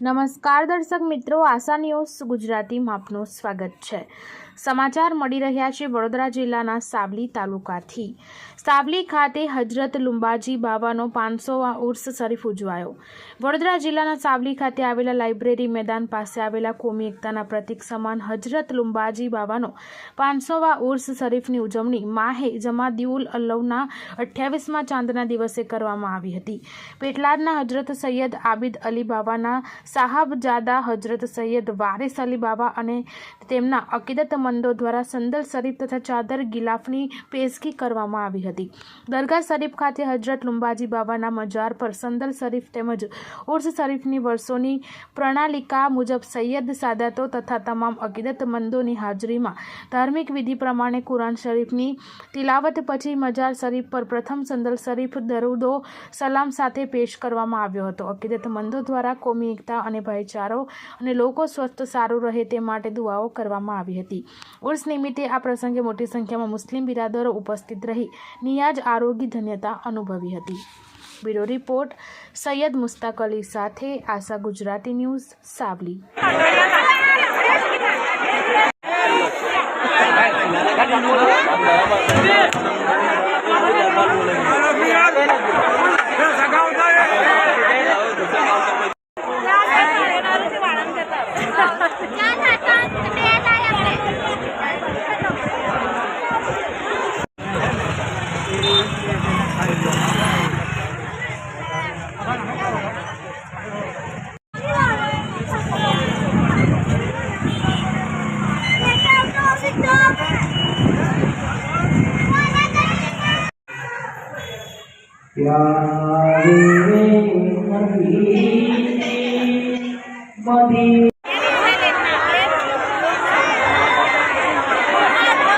નમસ્કાર દર્શક મિત્રો, આશા ન્યૂઝ ગુજરાતીમાં આપનું સ્વાગત છે। સમાચાર મળી રહ્યા છે વડોદરા જિલ્લાના સાવલી તાલુકાથી। સાવલી ખાતે હજરત લુંબાજી બાવાનો 500વા ઉર્સ શરીફ ઉજવાયો। વડોદરા જિલ્લાના સાવલી ખાતે આવેલા લાઇબ્રેરી મેદાન પાસે આવેલા કોમી એકતાના પ્રતીક સમાન હજરત લુંબાજી બાવાનો 500વા ઉર્સ શરીફની ઉજવણી માહે જમાદિઉલ અલ્લહના 28મા ચાંદના દિવસે કરવામાં આવી હતી। પેટલાદના હજરત સૈયદ આબિદ અલી બાવાના સાહબજાદા હજરત સૈયદ વારિસ અલી બાવા અને તેમના અકીદતમંદો દ્વારા સંદલ શરીફ તથા ચાદર ગિલાફની પેશકી કરવામાં આવી હતી। દરગાહ શરીફ ખાતે હજરત લુંબાજી બાવાના મજાર પર સંદલ શરીફ તેમજ ઉર્સ શરીફની વર્ષોની પ્રણાલિકા મુજબ સૈયદ સાદાતો તથા તમામ અકીદતમંદોની હાજરીમાં ધાર્મિક વિધિ પ્રમાણે કુરાન શરીફની તિલાવત પછી મજાર શરીફ પર પ્રથમ સંદલ શરીફ દરૂદો સલામ સાથે પેશ કરવામાં આવ્યો હતો। અકીદતમંદો દ્વારા કોમી એકતા અને ભાઈચારો અને લોકો સ્વસ્થ સારું રહે તે માટે દુઆઓ કરવામાં આવી હતી। ઉર્સ નિમિત્તે આ પ્રસંગે મોટી સંખ્યામાં મુસ્લિમ બિરાદરો ઉપસ્થિત રહી નિયાજ આરોગી ધન્યતા અનુભવી હતી। બ્યુરો રિપોર્ટ સૈયદ મુસ્તાક અલી સાથે આશા ગુજરાતી ન્યૂઝ સાવલી। प्यारे